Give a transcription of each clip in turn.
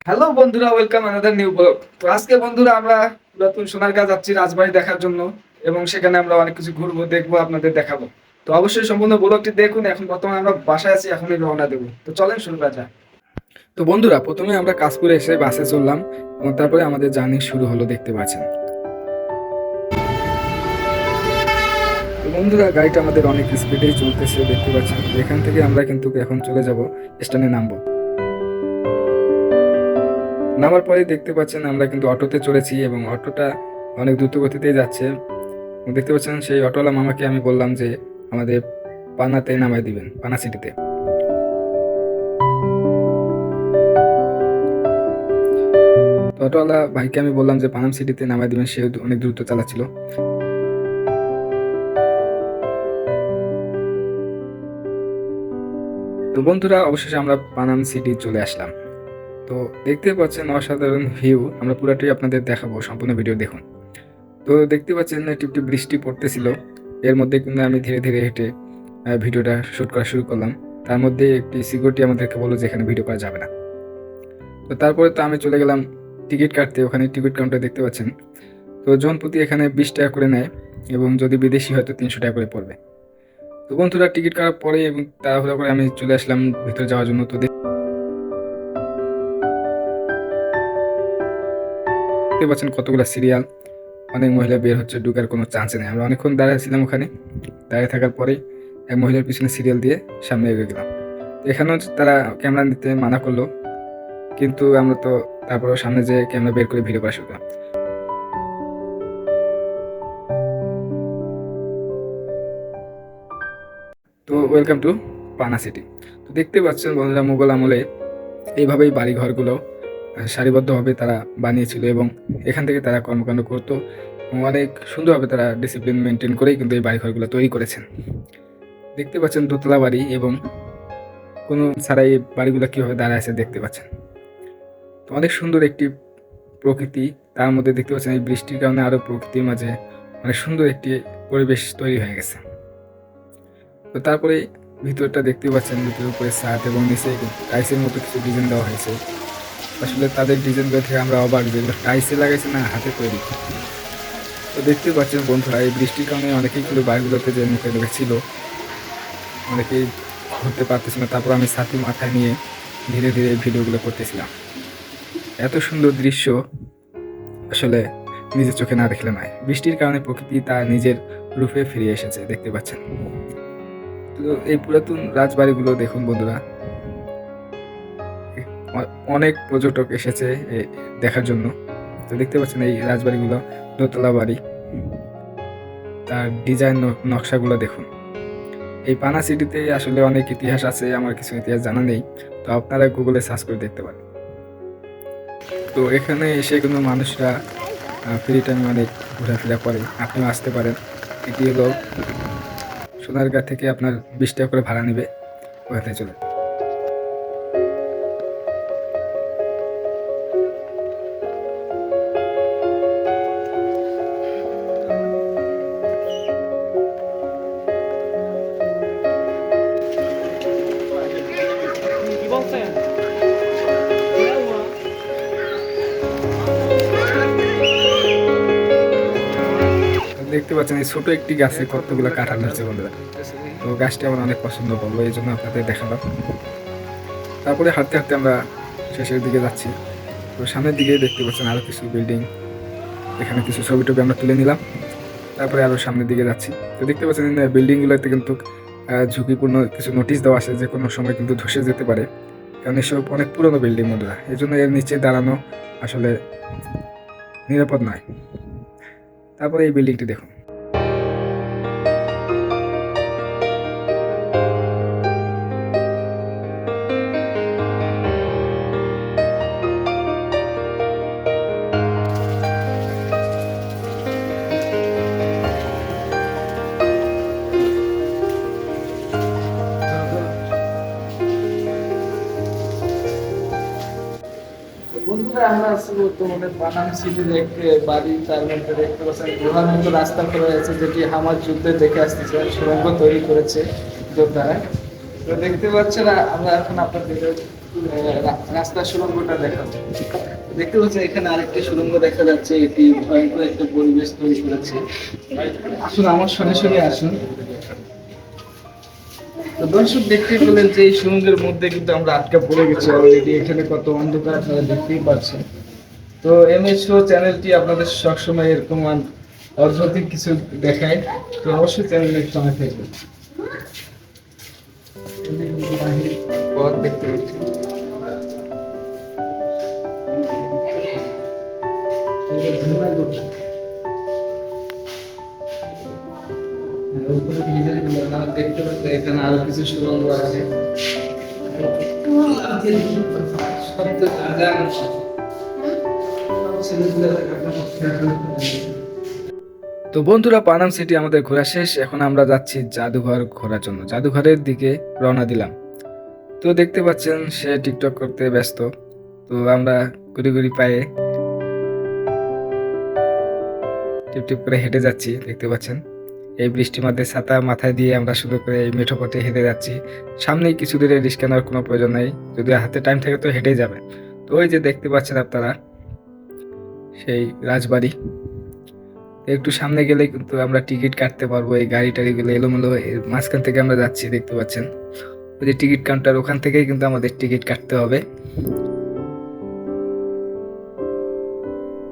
Hello বন্ধুরা, welcome another new blog. তো আজকে বন্ধুরা আমরা নতুন সোনারগাঁ যাচ্ছি রাজবাড়ি দেখার জন্য, এবং সেখানে আমরা অনেক কিছু ঘুরবো, দেখবো, আপনাদের দেখাবো। তো অবশ্যই সম্পূর্ণ ব্লগটি দেখুন। এখন বর্তমানে আমরা বাসায় আছি, এখনই রওনা দেবো। তো চলেন শুরু করা যাক। তো বন্ধুরা, প্রথমে আমরা কাশপুরে এসে বাসে চললাম এবং তারপরে আমাদের জার্নি শুরু হলো, দেখতে পাচ্ছেন। তো বন্ধুরা, গাড়িটা আমাদের অনেক স্পিডেই চলতেছে, দেখতে পাচ্ছেন। এখান থেকে আমরা কিন্তু এখন চলে যাব, স্ট্যান্ডে নামবো। নামার পরে দেখতে পাচ্ছেন আমরা কিন্তু অটোতে চড়েছি এবং অটোটা অনেক দ্রুত গতিতেই যাচ্ছে। দেখতে পাচ্ছেন সেই অটোওয়ালা মামাকে আমি বললাম যে আমাদের পানাতে নামাই দিবেন, পানা সিটিতে। তো অটোওয়ালা ভাইকে আমি বললাম যে পানাম সিটিতে নামাই দিবেন, সে অনেক দ্রুত চালাচ্ছিল। তো বন্ধুরা, অবশেষে আমরা পানাম সিটি চলে আসলাম। তো দেখতে পাচ্ছেন অসাধারণ ভিউ, আমরা পুরোটাই আপনাদের দেখাবো, সম্পূর্ণ ভিডিও দেখুন। তো দেখতে পাচ্ছেন টিপটিপ বৃষ্টি পড়তেছিল, এর মধ্যে কিন্তু আমি ধীরে ধীরে হেঁটে ভিডিওটা শ্যুট করা শুরু করলাম। তার মধ্যে একটি সিকিউরিটি আমাদেরকে বললো যে এখানে ভিডিও করা যাবে না। তো তারপরে তো আমি চলে গেলাম টিকিট কাটতে। ওখানে টিকিট কাউন্টার দেখতে পাচ্ছেন। তো জন প্রতি এখানে 20 টাকা করে নেয়, এবং যদি বিদেশি হয় তো 300 টাকা করে পড়বে। তো বন্ধুরা, টিকিট কাটার পরে এবং তাড়াহুড়া করে আমি চলে আসলাম ভিতরে যাওয়ার জন্য। তো দেখতে পাচ্ছেন কতগুলো সিরিয়াল, অনেক মহিলা বের হচ্ছে, ঢুকার কোনো চান্স নেই। আমরা অনেকক্ষণ দাঁড়িয়েছিলাম ওখানে, দাঁড়িয়ে থাকার পরেই এক মহিলার পিছনে সিরিয়াল দিয়ে সামনে এগিয়ে গেলাম। তো এখানেও তারা ক্যামেরা নিতে মানা করলো, কিন্তু আমরা তো তারপরেও সামনে যে ক্যামেরা বের করে ভিডিও করা শুরু করলাম। তো ওয়েলকাম টু পানা সিটি। তো দেখতে পাচ্ছেন বন্ধুরা, মুঘল আমলে এইভাবেই বাড়ি ঘরগুলো সারিবদ্ধভাবে তারা বানিয়েছিল, এবং এখান থেকে তারা কর্মকাণ্ড করতো। এবং অনেক সুন্দরভাবে তারা ডিসিপ্লিন মেনটেন করেই কিন্তু এই বাড়ি ঘরগুলো তৈরি করেছেন। দেখতে পাচ্ছেন দোতলা বাড়ি, এবং কোনো ছাড়াই এই বাড়িগুলো কীভাবে দাঁড়ায় আছে দেখতে পাচ্ছেন। তো অনেক সুন্দর একটি প্রকৃতি, তার মধ্যে দেখতে পাচ্ছেন এই বৃষ্টির কারণে আরও প্রকৃতির মাঝে অনেক সুন্দর একটি পরিবেশ তৈরি হয়ে গেছে। তো তারপরে ভিতরটা দেখতে পাচ্ছেন, ভিতরের উপরে ছাদ এবং নিচে টাইসের মতো কিছু ডিজাইন দেওয়া হয়েছে। আসলে তাদের ডিজাইনগুলো থেকে আমরা অবাক, যেগুলো টাইসে লাগাইছে না হাতে তৈরি। তো দেখতে পাচ্ছেন বন্ধুরা, এই বৃষ্টির কারণে অনেকেই কিন্তু বাড়িগুলোতে যে মুখে ছিল, অনেকেই ঘুরতে পারতেছিল না। তারপর আমি ছাতি মাথায় নিয়ে ধীরে ধীরে ভিডিওগুলো করতেছিলাম। এত সুন্দর দৃশ্য আসলে নিজের চোখে না দেখলে নয়। বৃষ্টির কারণে প্রকৃতি তার নিজের রূপে ফিরে এসেছে, দেখতে পাচ্ছেন। তো এই পুরাতন রাজবাড়িগুলো দেখুন বন্ধুরা, অনেক পর্যটক এসেছে দেখার জন্য। তো দেখতে পাচ্ছেন এই রাজবাড়িগুলো, দোতলা বাড়ি, তার ডিজাইন নকশাগুলো দেখুন। এই পানা সিটিতে আসলে অনেক ইতিহাস আছে, আমার কিছু ইতিহাস জানা নেই, তো আপনারা গুগলে সার্চ করে দেখতে পারেন। তো এখানে এসে কিন্তু মানুষরা ফ্রি টাইমে অনেক ঘোরাফেরা করে, আপনিও আসতে পারেন। এটি হলো সোনারগাঁ থেকে আপনার 20 টাকা করে ভাড়া নেবে, ওখানে চলে। দেখতে পাচ্ছেন এই ছোট একটি গাছে কতগুলো কাঁঠাল ধরছে বন্ধুরা। তো গাছটি আমার অনেক পছন্দ করলো, এই জন্য আপনাদের দেখালাম। তারপরে হাঁটতে হাঁটতে আমরা শেষের দিকে যাচ্ছি। তো সামনের দিকে দেখতে পাচ্ছেন আরও কিছু বিল্ডিং, এখানে কিছু ছবি টবি আমরা তুলে নিলাম। তারপরে আরও সামনের দিকে যাচ্ছি। তো দেখতে পাচ্ছেন বিল্ডিংগুলোতে কিন্তু ঝুঁকিপূর্ণ কিছু নোটিশ দেওয়া আছে, যে কোনো সময় কিন্তু ধসে যেতে পারে, কারণ এসব অনেক পুরনো বিল্ডিং বন্ধুরা। এই জন্য এর নিচে দাঁড়ানো আসলে নিরাপদ নয়। তারপরে এই বিল্ডিংটি দেখুন। বন্ধুরা, আমরা আছি বর্তমানে পানাম সিটি দেখতে বাড়ি, তার মধ্যে দেখতে পাচ্ছেন গুহার মতো রাস্তা করা হয়েছে, যেটি হামার যুদ্ধে দেখে আসতেছে, সুড়ঙ্গ তৈরি করেছে যোদ্ধারা। তো দেখতে পাচ্ছেন আমরা এখন আপনাদের রাস্তার সুড়ঙ্গটা দেখা দেখতে পাচ্ছেন, এখানে আরেকটি সুড়ঙ্গ দেখা যাচ্ছে। এটি ভয়ঙ্কর একটা পরিবেশ তৈরি করেছে। আসুন আমার সঙ্গে সঙ্গে আসুন। তো দর্শক দেখতে পেলেন যে এই সুড়ঙ্গের মধ্যে কিন্তু আমরা আটকা পড়ে গেছি অলরেডি। এখানে কত অন্ধকার আপনারা দেখতেই পাচ্ছেন। তো এমএস শো চ্যানেলটি আপনাদের সবসময় এরকম অদ্ভুত কিছু দেখায়, তো অবশ্যই চ্যানেলের সঙ্গে থাকবেন। পথ দেখতে পাচ্ছি। দেখতে পাচ্ছি এখানে আরো কিছু সুরঙ্গ আছে। তো বন্ধুরা, পানাম সিটি আমাদের ঘোরা শেষ। এখন আমরা যাচ্ছি জাদুঘর ঘোরার জন্য। জাদুঘরের দিকে রওনা দিলাম। তো দেখতে পাচ্ছেন সে টিকটক করতে ব্যস্ত। তো আমরা গুড়ি গুড়ি পায়ে টিপ টিপ করে হেঁটে যাচ্ছি। দেখতে পাচ্ছেন এই বৃষ্টির মধ্যে ছাতা মাথায় দিয়ে আমরা শুধু করে এই মেঠো পথে হেঁটে যাচ্ছি। সামনেই কিছু দূরে রিস্কা নেওয়ার কোনো প্রয়োজন নেই, যদি হাতে টাইম থাকে তো হেঁটেই যাবে। তো ওই যে দেখতে পাচ্ছেন আপনারা সেই রাজবাড়ি। একটু সামনে গেলে কিন্তু আমরা টিকিট কাটতে পারবো। এই গাড়ি টাড়িগুলো এলোমেলো এর মাঝখান থেকে আমরা যাচ্ছি, দেখতে পাচ্ছেন ওই যে টিকিট কাউন্টার, ওখান থেকেই কিন্তু আমাদের টিকিট কাটতে হবে।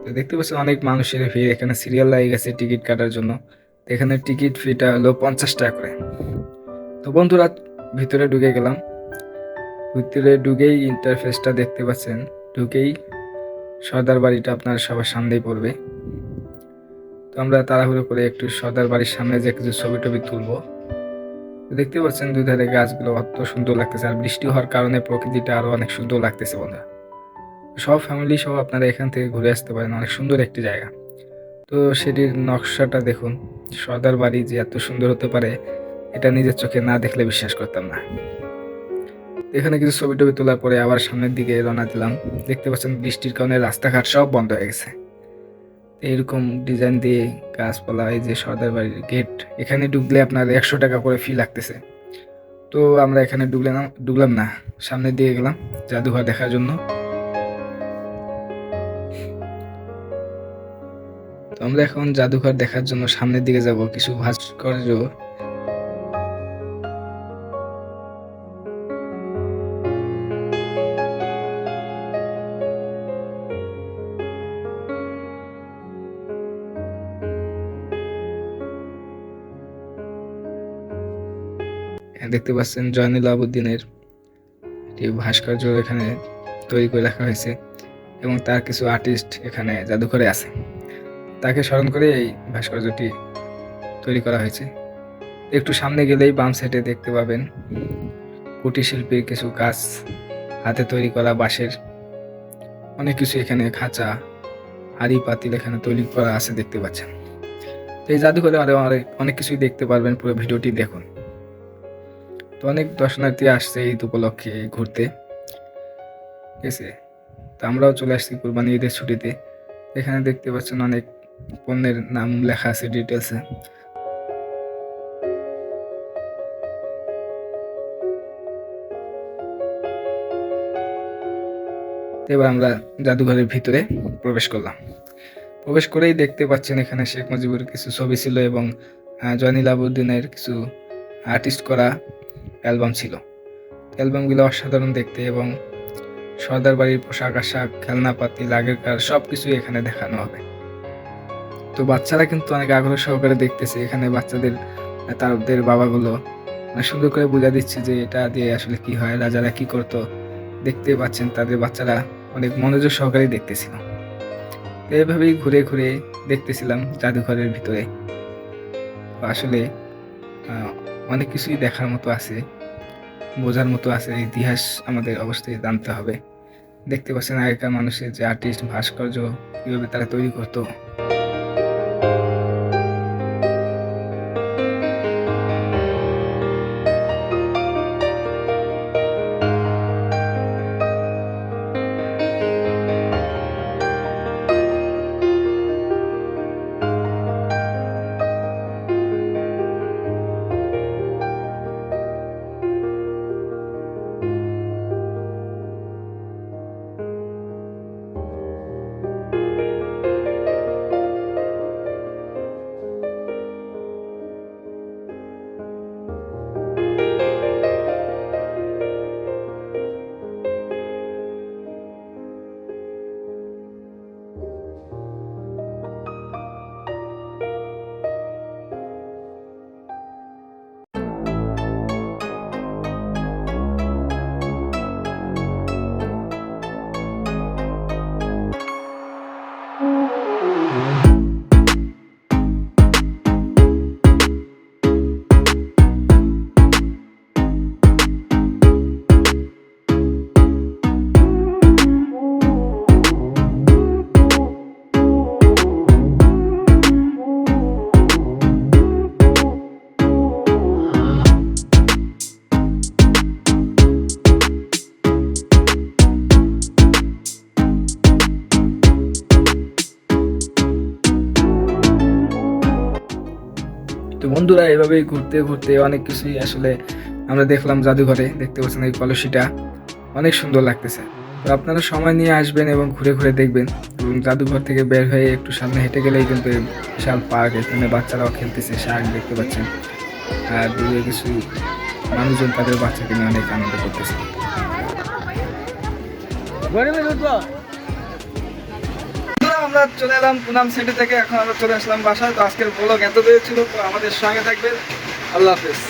তো দেখতে পাচ্ছেন অনেক মানুষের ভিড়, এখানে সিরিয়াল লাগিয়ে গেছে টিকিট কাটার জন্য। তো এখানে টিকিট ফিটা হলো 50 টাকা করে। তো বন্ধুরা ভিতরে ঢুকে গেলাম। ভিতরে ঢুকেই ইন্টারফেসটা দেখতে পাচ্ছেন। ঢুকেই সর্দার বাড়িটা আপনার সবার সামনেই পড়বে। তো আমরা তাড়াহুড়ো করে একটু সর্দার বাড়ির সামনে যে কিছু ছবি টবি তুলবো। তো দেখতে পাচ্ছেন দুই ধারে গাছগুলো অত সুন্দর লাগতেছে, আর বৃষ্টি হওয়ার কারণে প্রকৃতিটা আরো অনেক সুন্দর লাগতেছে বন্ধুরা। সব ফ্যামিলি সহ আপনারা এখান থেকে ঘুরে আসতে পারেন, অনেক সুন্দর একটি জায়গা। তো সেটির নকশাটা দেখুন। সর্দার বাড়ি যে এত সুন্দর হতে পারে এটা নিজের চোখে না দেখলে বিশ্বাস করতাম না। এখানে কিছু ছবি টবি তোলার পরে আবার সামনের দিকে রওনা দিলাম। দেখতে পাচ্ছেন বৃষ্টির কারণে রাস্তাঘাট সব বন্ধ হয়ে গেছে। এরকম ডিজাইন দিয়ে গাছপালা, এই যে সর্দার বাড়ির গেট, এখানে ঢুকলে আপনার 100 টাকা করে ফি লাগতেছে। তো আমরা এখানে ঢুকলাম না, সামনের দিকে গেলাম জাদুঘর দেখার জন্য। তো আমরা এখন জাদুঘর দেখার জন্য সামনের দিকে যাব। কিছু ভাস্কর্য দেখতে পাচ্ছেন, জয়নুল আবেদিনের একটি ভাস্কর্য এখানে তৈরি করে রাখা হয়েছে, এবং তার কিছু আর্টিস্ট এখানে জাদুঘরে আছে। তাকে স্মরণ করে এই ভাস্কর্যটি তৈরি করা হয়েছে। একটু সামনে গেলেই বাম সাইডে দেখতে পাবেন কুটির শিল্পীর কিছু কাজ, হাতে তৈরি করা বাঁশের অনেক কিছু, এখানে খাঁচা, হাঁড়ি পাতিল এখানে তৈরি করা আছে দেখতে পাচ্ছেন। তো এই জাদুঘরে আরো অনেক কিছুই দেখতে পারবেন, পুরো ভিডিওটি দেখুন। তো অনেক দর্শনার্থী আসছে ঈদ উপলক্ষে ঘুরতে, ঠিক আছে। তো আমরাও চলে আসছি কুরবানি ঈদের ছুটিতে। এখানে দেখতে পাচ্ছেন অনেক পণ্যের নাম লেখা আছে ডিটেলসে। এবার আমরা জাদুঘরের ভিতরে প্রবেশ করলাম। প্রবেশ করেই দেখতে পাচ্ছেন এখানে শেখ মুজিবুর কিছু ছবি ছিল, এবং জয়নুল আবেদিনের কিছু আর্টিস্ট করা অ্যালবাম ছিল। অ্যালবামগুলো অসাধারণ দেখতে, এবং সর্দার বাড়ির পোশাক আশাক, খেলনাপাতি, আগেরকার সব কিছুই এখানে দেখানো হবে। তো বাচ্চারা কিন্তু অনেক আগ্রহ সহকারে দেখতেছে। এখানে বাচ্চাদের তাদের বাবাগুলো সুন্দর করে বোঝা দিচ্ছে যে এটা দিয়ে আসলে কি হয়, রাজারা কি করতো। দেখতে পাচ্ছেন তাদের বাচ্চারা অনেক মনোযোগ সহকারে দেখতেছিল। তো এইভাবেই ঘুরে ঘুরে দেখতেছিলাম জাদুঘরের ভিতরে। আসলে অনেক কিছুই দেখার মতো আছে, বোঝার মতো আছে। ইতিহাস আমাদের অবশ্যই জানতে হবে। দেখতে পাচ্ছেন আগেকার মানুষের যে আর্টিস্ট ভাস্কর্য কিভাবে তারা তৈরি করতো। তো বন্ধুরা এভাবেই ঘুরতে ঘুরতে অনেক কিছুই আসলে আমরা দেখলাম জাদুঘরে। দেখতে পাচ্ছেন এই কলসিটা অনেক সুন্দর লাগতেছে। তো আপনারা সময় নিয়ে আসবেন এবং ঘুরে ঘুরে দেখবেন। এবং জাদুঘর থেকে বের হয়ে একটু সামনে হেঁটে গেলেই কিন্তু এই বিশাল পার্ক, এখানে বাচ্চারাও খেলতেছে, শার্ক দেখতে পাচ্ছেন। আর দূরে কিছু মানুষজন তাদের বাচ্চাকে নিয়ে অনেক আনন্দ করতেছে। বন্ধুরা, আমরা চলে এলাম পুনাম সিটি থেকে, এখন আমরা চলে আসলাম বাসায়। তো আজকের ব্লগ এত ছিল, তো আমাদের সঙ্গে থাকবেন। আল্লাহ হাফেজ।